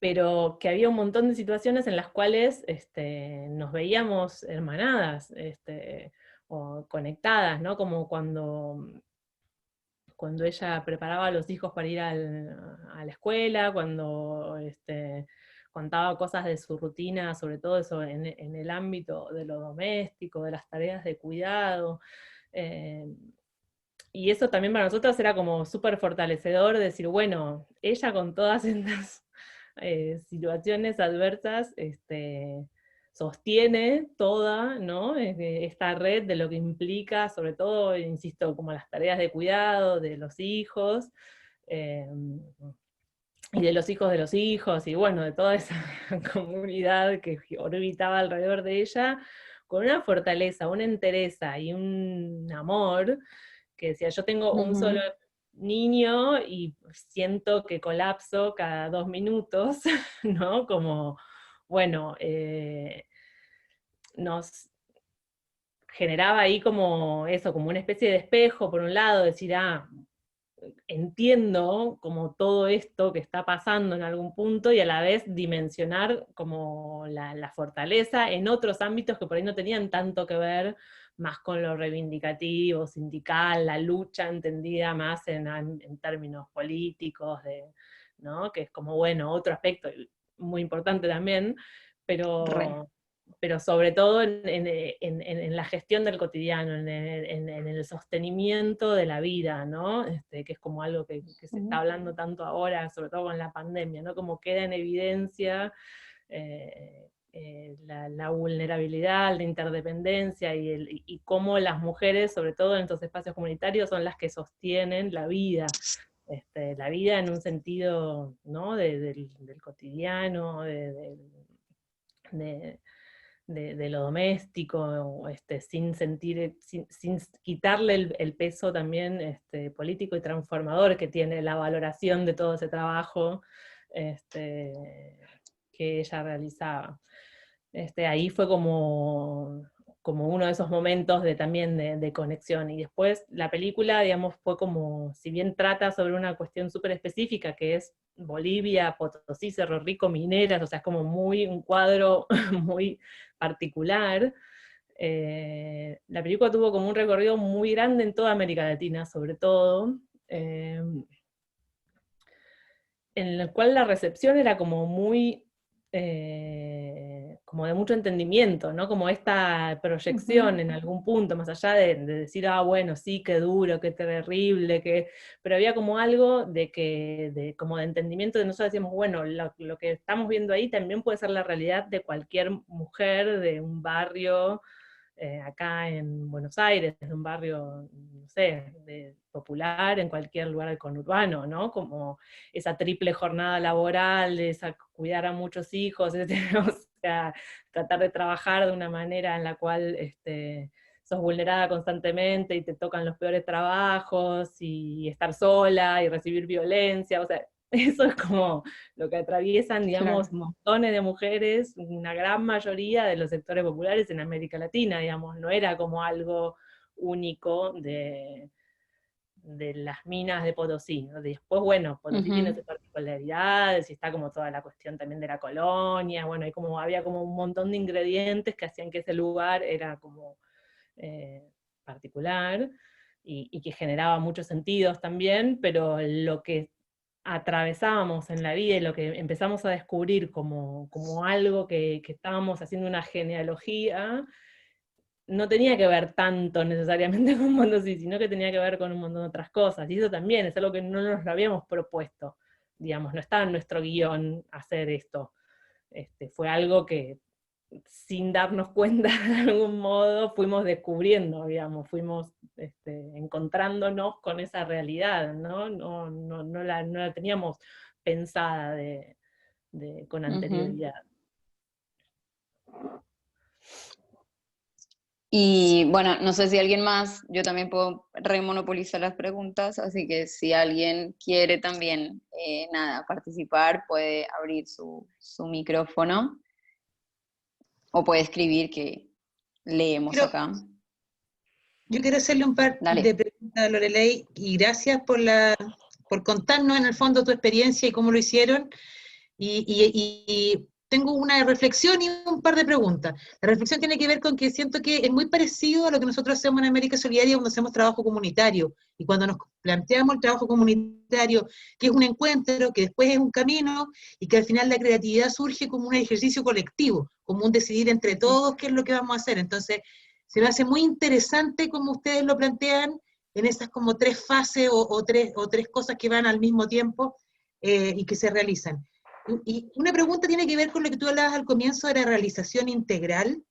pero que había un montón de situaciones en las cuales nos veíamos hermanadas, o conectadas, ¿no? Como cuando ella preparaba a los hijos para ir a la escuela, cuando contaba cosas de su rutina, sobre todo eso en el ámbito de lo doméstico, de las tareas de cuidado. eh, y eso también para nosotros era como súper fortalecedor, decir, bueno, ella con todas estas situaciones adversas, sostiene toda, ¿no? Esta red de lo que implica, sobre todo, insisto, como las tareas de cuidado de los hijos, eh, y de los hijos de los hijos, y bueno, de toda esa comunidad que orbitaba alrededor de ella, con una fortaleza, una entereza y un amor que decía, yo tengo un solo Ujú. niño y siento que colapso cada 2 minutos, ¿no? Como, bueno, nos generaba ahí como eso, como una especie de espejo, por un lado, decir, entiendo como todo esto que está pasando en algún punto y a la vez dimensionar como la fortaleza en otros ámbitos que por ahí no tenían tanto que ver más con lo reivindicativo, sindical, la lucha entendida más en términos políticos, ¿no? Que es como, bueno, otro aspecto muy importante también, Re. pero, pero sobre todo en la gestión del cotidiano, en el sostenimiento de la vida, ¿no? Que es como algo que se está Ujú. hablando tanto ahora, sobre todo con la pandemia, ¿no? Como queda en evidencia la vulnerabilidad, la interdependencia y cómo las mujeres, sobre todo en estos espacios comunitarios, son las que sostienen la vida. la vida en un sentido, ¿no? Del cotidiano, de, de lo doméstico, sin sentir, sin quitarle el peso también político y transformador que tiene la valoración de todo ese trabajo que ella realizaba. Ahí fue como uno de esos momentos también de conexión. Y después la película, digamos, fue como, si bien trata sobre una cuestión súper específica, que es Bolivia, Potosí, Cerro Rico, mineras, o sea, es como un cuadro muy particular. La película tuvo como un recorrido muy grande en toda América Latina, sobre todo, en el cual la recepción era como muy, como de mucho entendimiento, ¿no? Como esta proyección en algún punto, más allá de decir, bueno, sí, qué duro, qué terrible, pero había como algo como de entendimiento de nosotros decíamos, bueno, lo que estamos viendo ahí también puede ser la realidad de cualquier mujer de un barrio acá en Buenos Aires, de un barrio, no sé, popular en cualquier lugar del conurbano, ¿no? Como esa triple jornada laboral, esa cuidar a muchos hijos, o sea, tratar de trabajar de una manera en la cual sos vulnerada constantemente y te tocan los peores trabajos, y estar sola y recibir violencia, o sea, eso es como lo que atraviesan, digamos, Claro. montones de mujeres, una gran mayoría de los sectores populares en América Latina, digamos, no era como algo único de las minas de Potosí, ¿no? Después, bueno, Potosí tiene sus particularidades, y está como toda la cuestión también de la colonia, bueno, había como un montón de ingredientes que hacían que ese lugar era como particular, y que generaba muchos sentidos también, pero lo que atravesábamos en la vida y lo que empezamos a descubrir como algo que estábamos haciendo una genealogía, no tenía que ver tanto necesariamente con Mondosí, sino que tenía que ver con un montón de otras cosas. Y eso también es algo que no nos lo habíamos propuesto, digamos, no estaba en nuestro guión hacer esto. Fue algo que sin darnos cuenta de algún modo fuimos descubriendo, digamos, fuimos encontrándonos con esa realidad, ¿no? No la teníamos pensada con Ujú. anterioridad. Y bueno, no sé si alguien más, yo también puedo remonopolizar las preguntas, así que si alguien quiere también, nada, participar, puede abrir su micrófono o puede escribir que leemos Quiero, acá. yo quiero hacerle un par de Dale. preguntas a Lorelei, y gracias por contarnos en el fondo tu experiencia y cómo lo hicieron. Y tengo una reflexión y un par de preguntas. La reflexión tiene que ver con que siento que es muy parecido a lo que nosotros hacemos en América Solidaria cuando hacemos trabajo comunitario, y cuando nos planteamos el trabajo comunitario, que es un encuentro, que después es un camino, y que al final la creatividad surge como un ejercicio colectivo, como un decidir entre todos qué es lo que vamos a hacer. Entonces, se me hace muy interesante como ustedes lo plantean en esas como tres fases o tres cosas que van al mismo tiempo y que se realizan. Y una pregunta tiene que ver con lo que tú hablabas al comienzo de la realización integral,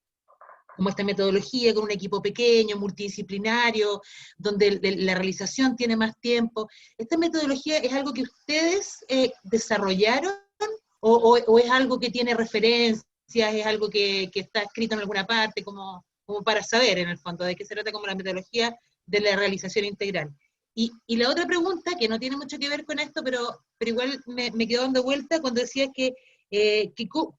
como esta metodología con un equipo pequeño, multidisciplinario, donde la realización tiene más tiempo. ¿Esta metodología es algo que ustedes desarrollaron o es algo que tiene referencias, es algo que está escrito en alguna parte, como para saber en el fondo de qué se trata como la metodología de la realización integral? Y la otra pregunta, que no tiene mucho que ver con esto, pero igual me quedó dando vuelta cuando decías que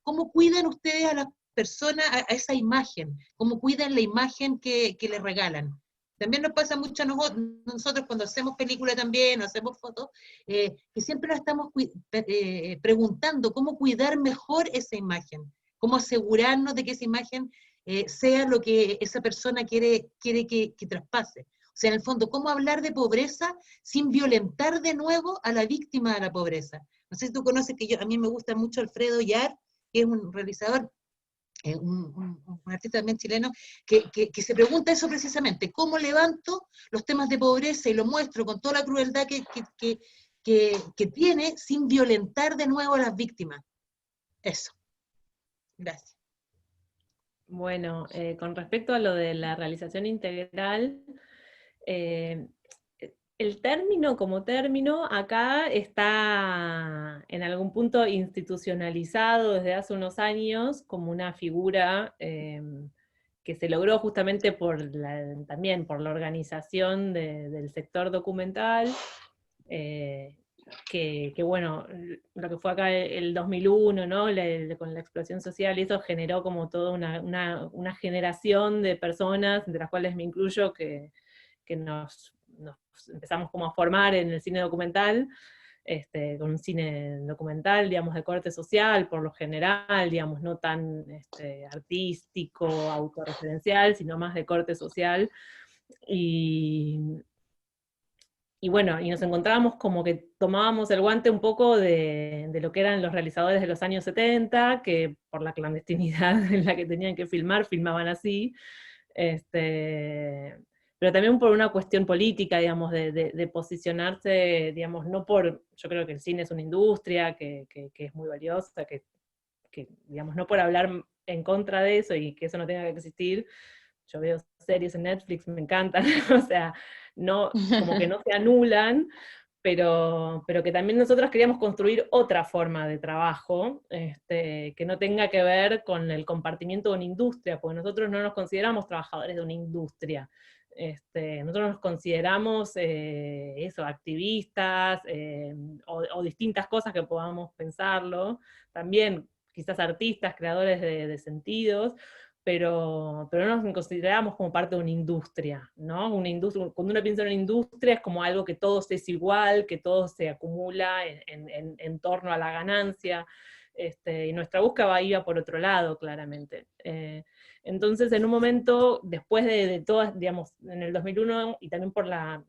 cómo cuidan ustedes a las personas, a esa imagen, cómo cuidan la imagen que les regalan. También nos pasa mucho a nosotros cuando hacemos película también, o hacemos fotos, que siempre nos estamos preguntando cómo cuidar mejor esa imagen, cómo asegurarnos de que esa imagen sea lo que esa persona quiere que traspase. O sea, en el fondo, cómo hablar de pobreza sin violentar de nuevo a la víctima de la pobreza. No sé si tú conoces que a mí me gusta mucho Alfredo Yar, que es un realizador, un artista también chileno, que se pregunta eso precisamente, ¿cómo levanto los temas de pobreza y lo muestro con toda la crueldad que tiene sin violentar de nuevo a las víctimas? Eso. Gracias. Bueno, con respecto a lo de la realización integral, eh, El término como término acá está en algún punto institucionalizado desde hace unos años como una figura que se logró justamente también por la organización del sector documental, eh, que bueno, lo que fue acá el 2001, ¿no? Con la explosión social, y eso generó como toda una generación de personas, entre las cuales me incluyo, que nos empezamos como a formar en el cine documental, con un cine documental, digamos, de corte social, por lo general, digamos, no tan artístico, autorreferencial, sino más de corte social. Y, y bueno, y nos encontrábamos como que tomábamos el guante un poco de lo que eran los realizadores de los años 70, que por la clandestinidad en la que tenían que filmar, filmaban así, pero también por una cuestión política, digamos, de posicionarse, digamos, no por, yo creo que el cine es una industria que es muy valiosa, digamos, no por hablar en contra de eso y que eso no tenga que existir. Yo veo series en Netflix, me encantan, o sea, no, como que no se anulan, pero que también nosotros queríamos construir otra forma de trabajo, que no tenga que ver con el compartimiento de una industria, porque nosotros no nos consideramos trabajadores de una industria. Nosotros nos consideramos eso, activistas, o distintas cosas que podamos pensarlo, también quizás artistas, creadores de sentidos, pero no nos consideramos como parte de una industria, ¿no? Una industria, cuando uno piensa en una industria es como algo que todo es igual, que todo se acumula en torno a la ganancia, y nuestra búsqueda iba por otro lado, claramente. Entonces, en un momento, después de todas, digamos, en el 2001, y también por la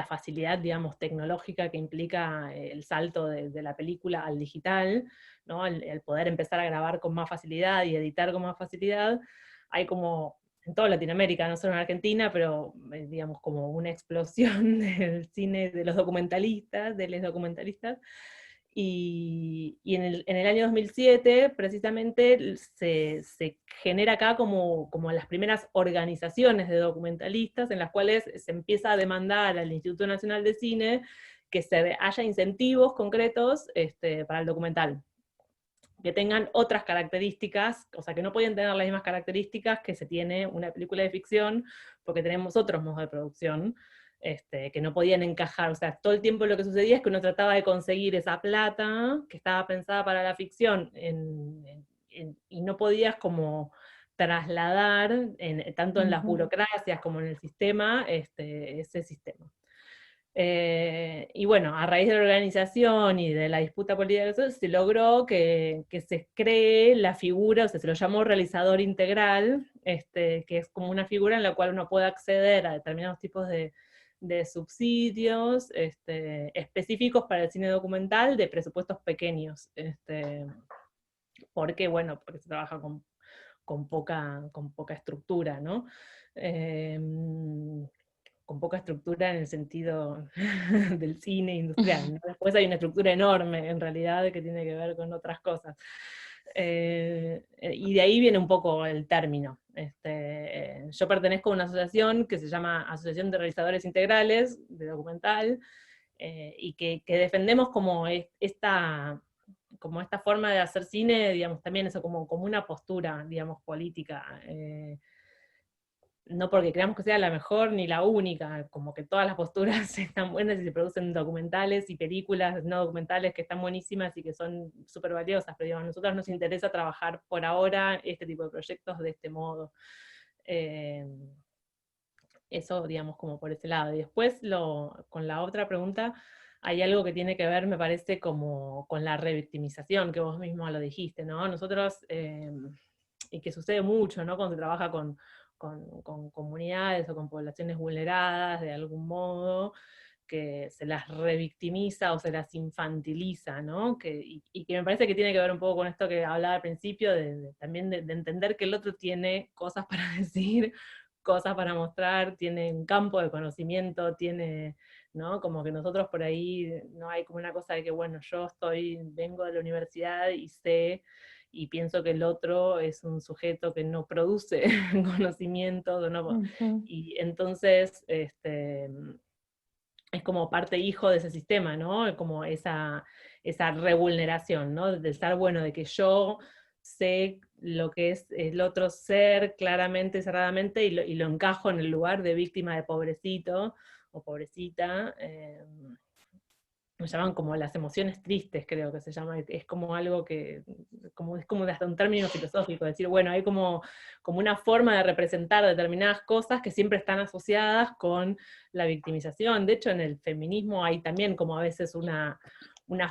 facilidad, digamos, tecnológica que implica el salto de la película al digital, ¿no? El poder empezar a grabar con más facilidad y editar con más facilidad, hay como, en toda Latinoamérica, no solo en Argentina, pero digamos como una explosión del cine de los documentalistas, de los documentalistas, y en el año 2007, precisamente, se genera acá como las primeras organizaciones de documentalistas en las cuales se empieza a demandar al Instituto Nacional de Cine que haya incentivos concretos para el documental, que tengan otras características, o sea, que no pueden tener las mismas características que se tiene una película de ficción, porque tenemos otros modos de producción, que no podían encajar. O sea, todo el tiempo lo que sucedía es que uno trataba de conseguir esa plata que estaba pensada para la ficción, y no podías como trasladar, tanto en las burocracias como en el sistema, ese sistema. Y bueno, a raíz de la organización y de la disputa política, se logró que se cree la figura, o sea, se lo llamó realizador integral, que es como una figura en la cual uno puede acceder a determinados tipos de subsidios específicos para el cine documental de presupuestos pequeños, porque, bueno, porque se trabaja con poca estructura, ¿no? Con poca estructura en el sentido del cine industrial, ¿no? Después hay una estructura enorme, en realidad, que tiene que ver con otras cosas. Y de ahí viene un poco el término. Yo pertenezco a una asociación que se llama Asociación de Realizadores Integrales de Documental, y que defendemos como esta forma de hacer cine, digamos, también eso como una postura, digamos, política, no porque creamos que sea la mejor ni la única, como que todas las posturas están buenas y se producen documentales y películas no documentales que están buenísimas y que son súper valiosas, pero digamos, a nosotros nos interesa trabajar por ahora este tipo de proyectos de este modo. Eso, digamos, como por ese lado. Y después, con la otra pregunta, hay algo que tiene que ver, me parece, como con la revictimización, que vos mismo lo dijiste, ¿no? Nosotros, y que sucede mucho, ¿no? Cuando se trabaja con comunidades o con poblaciones vulneradas de algún modo, que se las revictimiza o se las infantiliza, ¿no? Y que me parece que tiene que ver un poco con esto que hablaba al principio, también de entender que el otro tiene cosas para decir, cosas para mostrar, tiene un campo de conocimiento, tiene, ¿no? Como que nosotros por ahí no hay como una cosa de que, bueno, vengo de la universidad y sé, y pienso que el otro es un sujeto que no produce conocimiento, y entonces es como parte hijo de ese sistema, ¿no? Como esa revulneración, ¿no? De estar, bueno, de que yo sé lo que es el otro ser claramente, cerradamente, y lo encajo en el lugar de víctima de pobrecito o pobrecita. Lo llaman como las emociones tristes, creo que se llama, es como algo que, es como hasta un término filosófico, decir, bueno, hay como una forma de representar determinadas cosas que siempre están asociadas con la victimización. De hecho, en el feminismo hay también como a veces una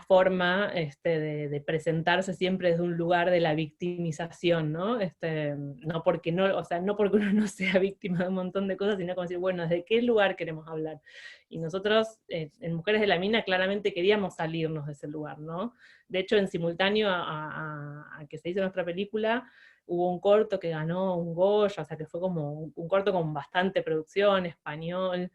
forma de presentarse siempre desde un lugar de la victimización, ¿no? No porque no, o sea, no porque uno no sea víctima de un montón de cosas, sino como decir, bueno, ¿desde qué lugar queremos hablar? Y nosotros, en Mujeres de la Mina, claramente queríamos salirnos de ese lugar, ¿no? De hecho, en simultáneo a que se hizo nuestra película, hubo un corto que ganó un Goya, o sea, que fue como un corto con bastante producción, español,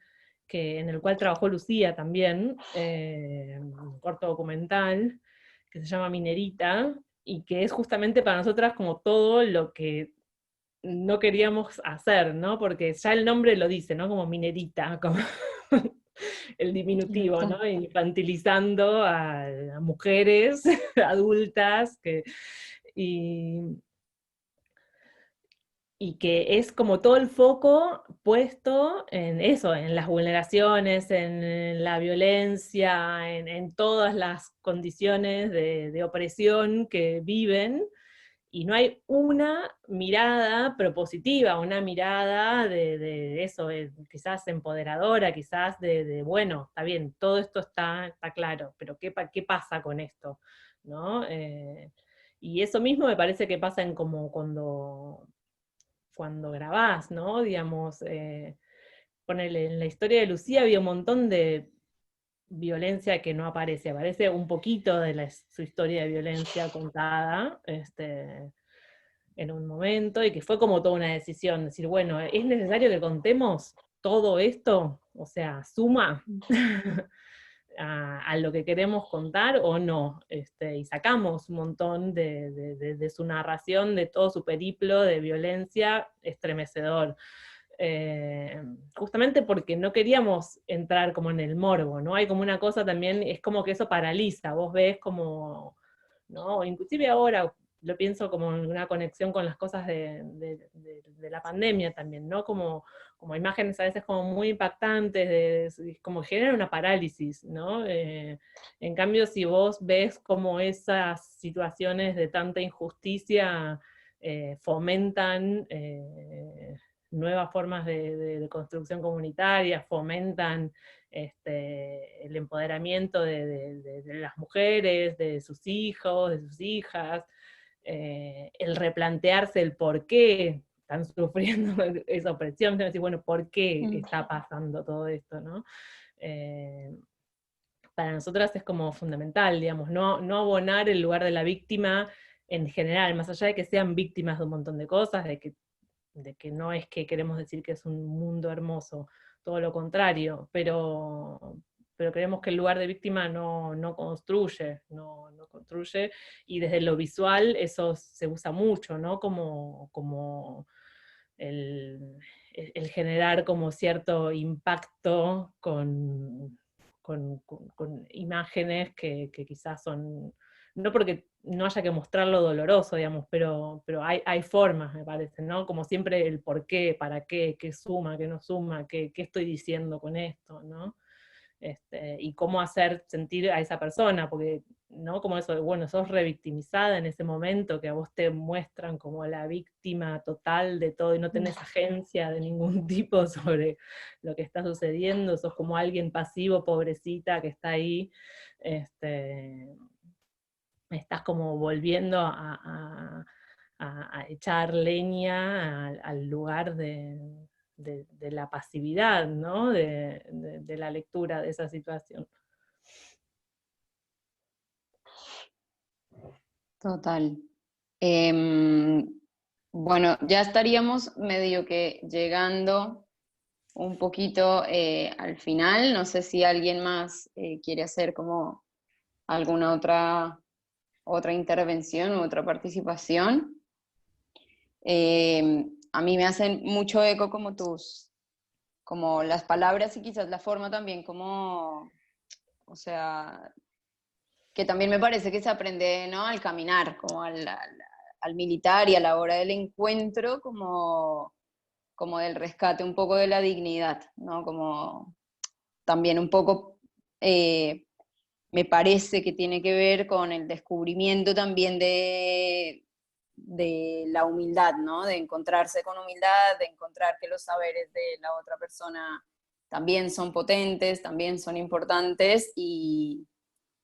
en el cual trabajó Lucía también, un corto documental, que se llama Minerita, y que es justamente para nosotras como todo lo que no queríamos hacer, ¿no? Porque ya el nombre lo dice, ¿no? Como Minerita, como el diminutivo, ¿no? Infantilizando a mujeres adultas, y, y que es como todo el foco puesto en eso, en las vulneraciones, en la violencia, en todas las condiciones de opresión que viven, y no hay una mirada propositiva, una mirada de eso, quizás empoderadora, quizás bueno, está bien, todo esto está claro, pero ¿qué pasa con esto? ¿No? Y eso mismo me parece que pasa en como cuando grabás, ¿no? Digamos, ponele, en la historia de Lucía había un montón de violencia que no aparece un poquito de su historia de violencia contada, en un momento, y que fue como toda una decisión, decir, bueno, ¿es necesario que contemos todo esto? O sea, ¿suma a lo que queremos contar o no? Y sacamos un montón de su narración, de todo su periplo de violencia estremecedor. Justamente porque no queríamos entrar como en el morbo, ¿no? Hay como una cosa también, es como que eso paraliza, vos ves como, ¿no? Inclusive ahora lo pienso como en una conexión con las cosas de la pandemia también, ¿no? Como imágenes a veces como muy impactantes, como genera una parálisis, ¿no? En cambio, si vos ves como esas situaciones de tanta injusticia fomentan nuevas formas de construcción comunitaria, fomentan el empoderamiento de las mujeres, de sus hijos, de sus hijas, el replantearse el por qué están sufriendo esa opresión, decir, bueno, ¿por qué está pasando todo esto? ¿No? Para nosotras es como fundamental, digamos, no abonar el lugar de la víctima en general, más allá de que sean víctimas de un montón de cosas, de que no es que queremos decir que es un mundo hermoso, todo lo contrario, pero creemos que el lugar de víctima no construye, no construye, y desde lo visual eso se usa mucho, ¿no? Como el generar como cierto impacto con imágenes que quizás son, no porque no haya que mostrar lo doloroso, digamos, pero hay formas, me parece, ¿no? Como siempre el por qué, para qué suma, qué no suma, qué estoy diciendo con esto, ¿no? Y cómo hacer sentir a esa persona, porque, ¿no? Como eso de, bueno, sos revictimizada en ese momento, que a vos te muestran como la víctima total de todo y no tenés agencia de ningún tipo sobre lo que está sucediendo, sos como alguien pasivo, pobrecita, que está ahí, estás como volviendo a echar leña al lugar de la pasividad, ¿no? De la lectura de esa situación. Total. Bueno, ya estaríamos medio que llegando un poquito al final. No sé si alguien más quiere hacer como alguna otra intervención, otra participación. A mí me hacen mucho eco como las palabras y quizás la forma también como, o sea, que también me parece que se aprende, ¿no? Al caminar, como al militar y a la hora del encuentro, como del rescate un poco de la dignidad, ¿no? Como también un poco me parece que tiene que ver con el descubrimiento también de la humildad, ¿no? De encontrarse con humildad, de encontrar que los saberes de la otra persona también son potentes, también son importantes y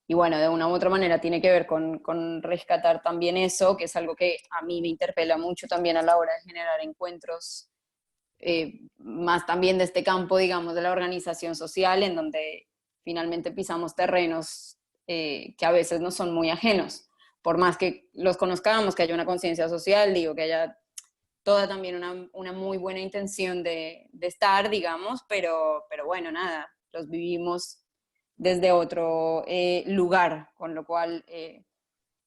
bueno, de una u otra manera tiene que ver con rescatar también eso, que es algo que a mí me interpela mucho también a la hora de generar encuentros, más también de este campo, digamos, de la organización social, en donde finalmente pisamos terrenos que a veces no son muy ajenos. Por más que los conozcamos, que haya una conciencia social, digo, que haya toda también una muy buena intención de estar, digamos, pero bueno, nada, los vivimos desde otro lugar, con lo cual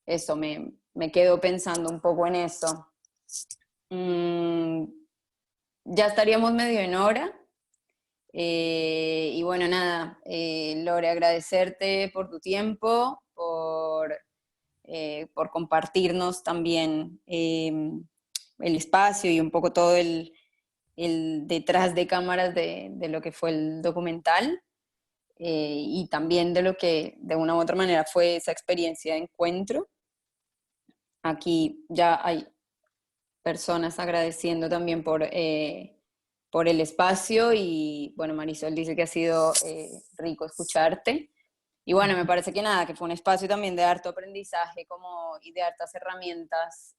eso, me quedo pensando un poco en eso. Ya estaríamos medio en hora. Y bueno, nada, Lore, agradecerte por tu tiempo, por compartirnos también el espacio y un poco todo el detrás de cámaras de lo que fue el documental y también de lo que de una u otra manera fue esa experiencia de encuentro. Aquí ya hay personas agradeciendo también por el espacio y bueno, Marisol dice que ha sido rico escucharte. Y bueno, me parece que nada, que fue un espacio también de harto aprendizaje como, y de hartas herramientas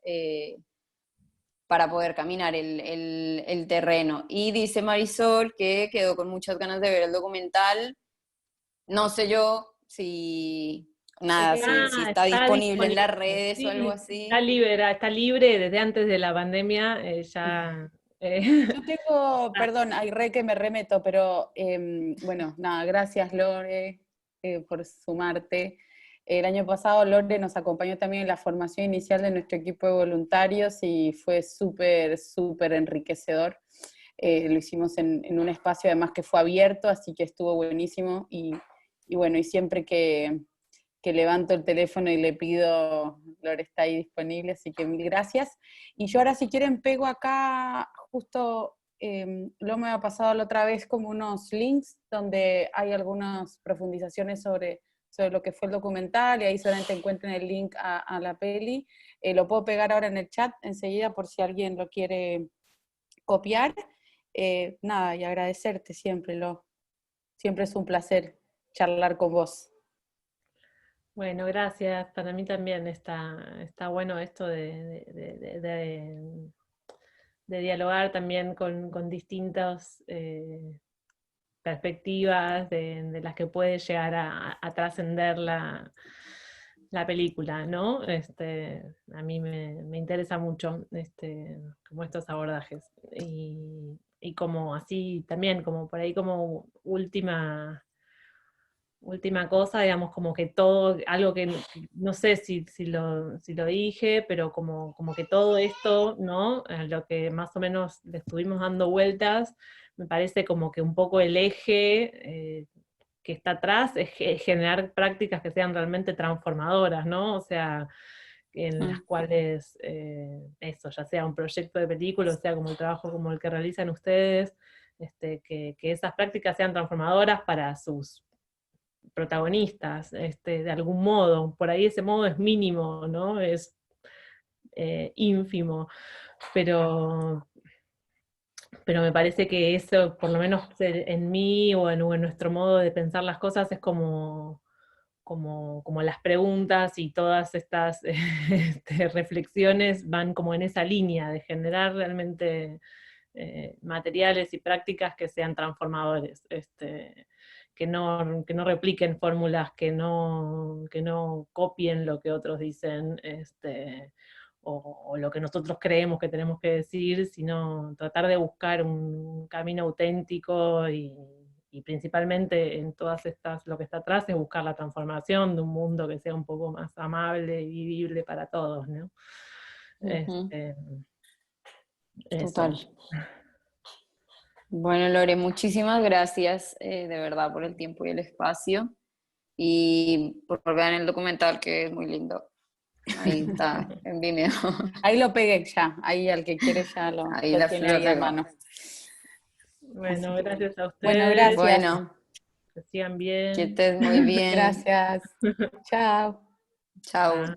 para poder caminar el terreno. Y dice Marisol que quedó con muchas ganas de ver el documental. No sé yo si, nada, si está Está disponible en disponible, las redes o algo sí, así. está libre desde antes de la pandemia, ya... Yo tengo, perdón, hay re que me remeto, pero bueno, nada, gracias Lore por sumarte. El año pasado Lore nos acompañó también en la formación inicial de nuestro equipo de voluntarios y fue súper, súper enriquecedor. Lo hicimos en un espacio además que fue abierto, así que estuvo buenísimo y bueno, y siempre que levanto el teléfono y le pido, Lore está ahí disponible, así que mil gracias. Y yo ahora si quieren pego acá, justo lo me ha pasado la otra vez como unos links donde hay algunas profundizaciones sobre lo que fue el documental y ahí solamente encuentren el link a la peli. Lo puedo pegar ahora en el chat enseguida por si alguien lo quiere copiar. Nada, y agradecerte siempre, siempre es un placer charlar con vos. Bueno, gracias. Para mí también está bueno esto de dialogar también con distintas perspectivas de las que puede llegar a trascender la película, ¿no? A mí me interesa mucho como estos abordajes. Y como así también, como por ahí como última cosa, digamos, como que todo, algo que no sé si lo dije, pero como que todo esto, ¿no? Lo que más o menos le estuvimos dando vueltas, me parece como que un poco el eje que está atrás es generar prácticas que sean realmente transformadoras, ¿no? O sea, en las cuales eso, ya sea un proyecto de película, o sea como el trabajo como el que realizan ustedes, que esas prácticas sean transformadoras para sus protagonistas, de algún modo. Por ahí ese modo es mínimo, ¿no? Es ínfimo, pero, pero me parece que eso, por lo menos en mí o en nuestro modo de pensar las cosas, es como las preguntas y todas estas reflexiones van como en esa línea de generar realmente materiales y prácticas que sean transformadores, que no repliquen fórmulas, que no copien lo que otros dicen, o lo que nosotros creemos que tenemos que decir, sino tratar de buscar un camino auténtico y principalmente en todas estas, lo que está atrás es buscar la transformación de un mundo que sea un poco más amable y vivible para todos, ¿no? Ujú. Eso. Total. Bueno, Lore, muchísimas gracias de verdad por el tiempo y el espacio y por ver el documental que es muy lindo. Ahí está, en Vimeo. Ahí lo pegué ya, ahí al que quiere ya lo Ahí la tiene ahí a pegó. mano. Bueno, gracias a ustedes. Bueno, gracias. Bueno, Que sigan que bien. estés muy bien. Gracias. Chao. Chao. Chao,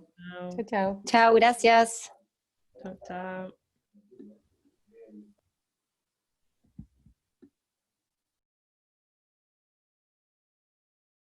Chao, chao. Chao, gracias. chao, chao.